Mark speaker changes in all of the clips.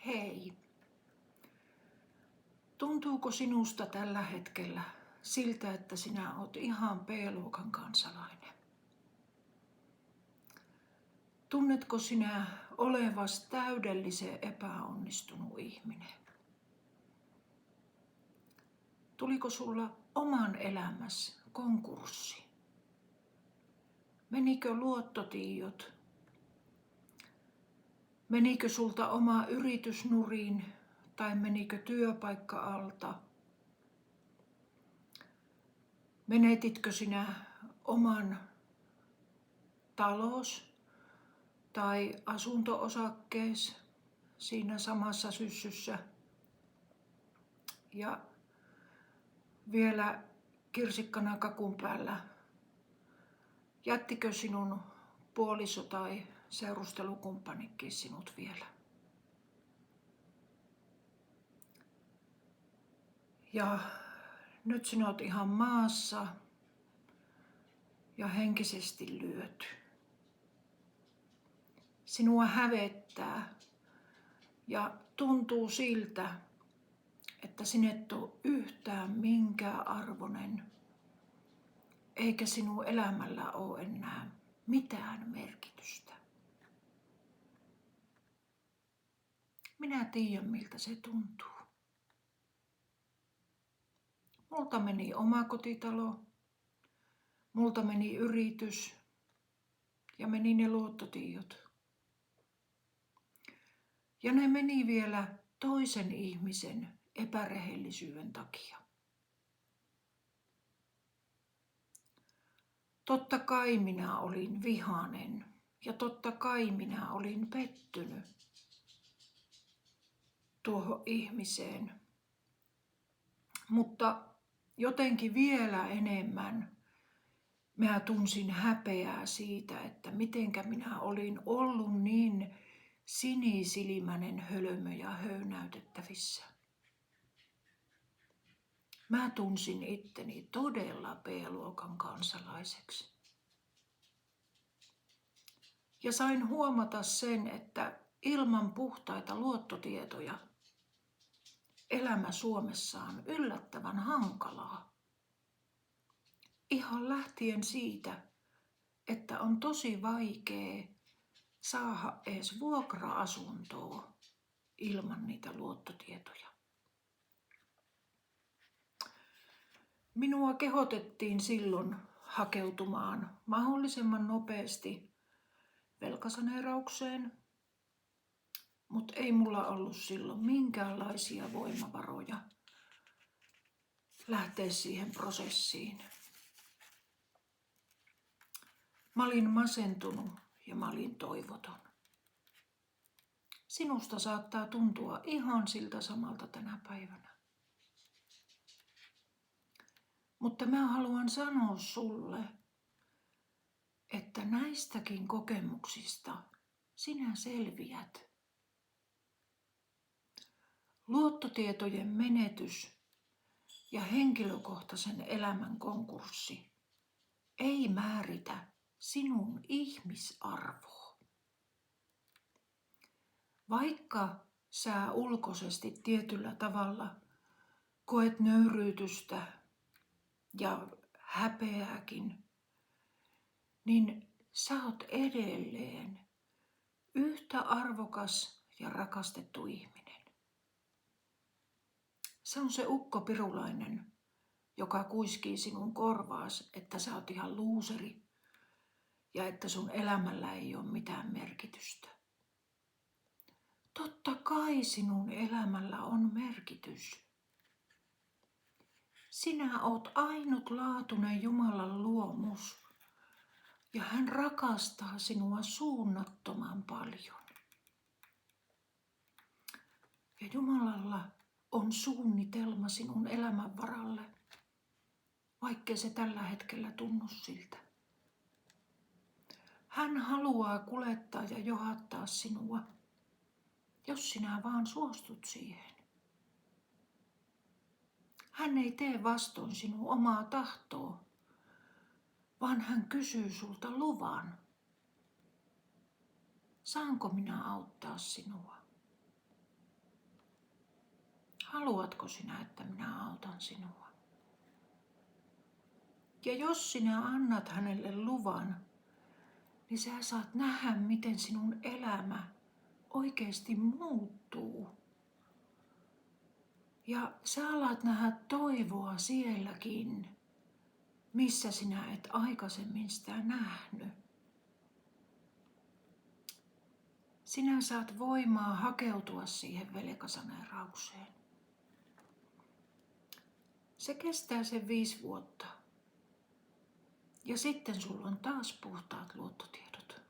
Speaker 1: Hei, tuntuuko sinusta tällä hetkellä siltä, että sinä olet ihan B-luokan kansalainen? Tunnetko sinä olevas täydellisen epäonnistunut ihminen? Tuliko sulla oman elämässä konkurssi? Menikö luottotiedot? Menikö sulta oma yritys nurin tai menikö työpaikka alta? Menetitkö sinä oman talos tai asunto-osakkees siinä samassa syssyssä? Ja vielä kirsikkana kakun päällä, jättikö sinun puoliso tai seurustelukumppanikin sinut vielä? Ja nyt sinä olet ihan maassa ja henkisesti lyöty. Sinua hävettää ja tuntuu siltä, että sinä et ole yhtään minkään arvoinen, eikä sinun elämällä ole enää mitään merkitystä. Minä tiedän, miltä se tuntuu. Multa meni oma kotitalo, multa meni yritys ja meni ne luottotiedot. Ja ne meni vielä toisen ihmisen epärehellisyyden takia. Totta kai minä olin vihainen ja totta kai minä olin pettynyt tuohon ihmiseen. Mutta jotenkin vielä enemmän minä tunsin häpeää siitä, että mitenkä minä olin ollut niin sinisilmäinen hölmö ja höynäytettävissä. Mä tunsin itteni todella B-luokan kansalaiseksi. Ja sain huomata sen, että ilman puhtaita luottotietoja elämä Suomessa on yllättävän hankalaa. Ihan lähtien siitä, että on tosi vaikea saada edes vuokra-asuntoa ilman niitä luottotietoja. Minua kehotettiin silloin hakeutumaan mahdollisimman nopeasti velkasaneeraukseen, mutta ei mulla ollut silloin minkäänlaisia voimavaroja lähteä siihen prosessiin. Mä olin masentunut ja mä olin toivoton. Sinusta saattaa tuntua ihan siltä samalta tänä päivänä. Mutta mä haluan sanoa sulle, että näistäkin kokemuksista sinä selviät. Luottotietojen menetys ja henkilökohtaisen elämän konkurssi ei määritä sinun ihmisarvoa. Vaikka sä ulkoisesti tietyllä tavalla koet nöyryytystä ja häpeääkin, niin sä oot edelleen yhtä arvokas ja rakastettu ihminen. Se on se ukko Pirulainen, joka kuiskii sinun korvaas, että sä oot ihan luuseri ja että sun elämällä ei ole mitään merkitystä. Totta kai sinun elämällä on merkitys. Sinä oot ainutlaatuinen Jumalan luomus ja hän rakastaa sinua suunnattoman paljon. Ja Jumalalla on suunnitelma sinun elämän varalle, vaikkei se tällä hetkellä tunnu siltä. Hän haluaa kuljettaa ja johdattaa sinua, jos sinä vaan suostut siihen. Hän ei tee vastoin sinun omaa tahtoa, vaan hän kysyy sulta luvan. Saanko minä auttaa sinua? Haluatko sinä, että minä autan sinua? Ja jos sinä annat hänelle luvan, niin sä saat nähdä, miten sinun elämä oikeasti muuttuu. Ja sä alat nähdä toivoa sielläkin, missä sinä et aikaisemmin sitä nähnyt. Sinä saat voimaa hakeutua siihen velkasaneeraukseen. Se kestää sen 5 vuotta. Ja sitten sulla on taas puhtaat luottotiedot.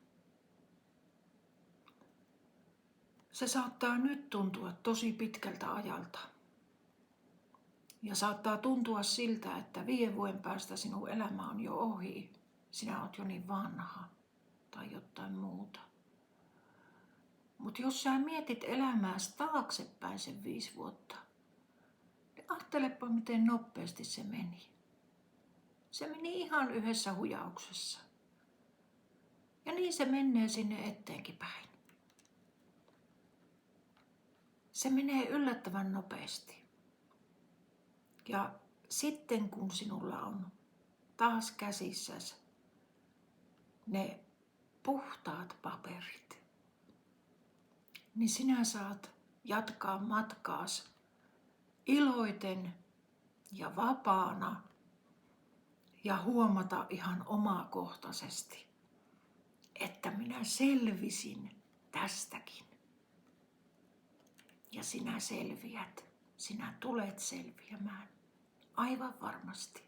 Speaker 1: Se saattaa nyt tuntua tosi pitkältä ajalta. Ja saattaa tuntua siltä, että 5 vuoden päästä sinun elämä on jo ohi. Sinä oot jo niin vanha tai jotain muuta. Mutta jos sä mietit elämääsi taaksepäin sen 5 vuotta, niin ajattelepa miten nopeasti se meni. Se meni ihan yhdessä hujauksessa. Ja niin se menee sinne eteenkin päin. Se menee yllättävän nopeasti. Ja sitten kun sinulla on taas käsissäsi ne puhtaat paperit, niin sinä saat jatkaa matkaas iloiten ja vapaana ja huomata ihan omakohtaisesti, että minä selvisin tästäkin. Ja sinä selviät, sinä tulet selviämään aivan varmasti.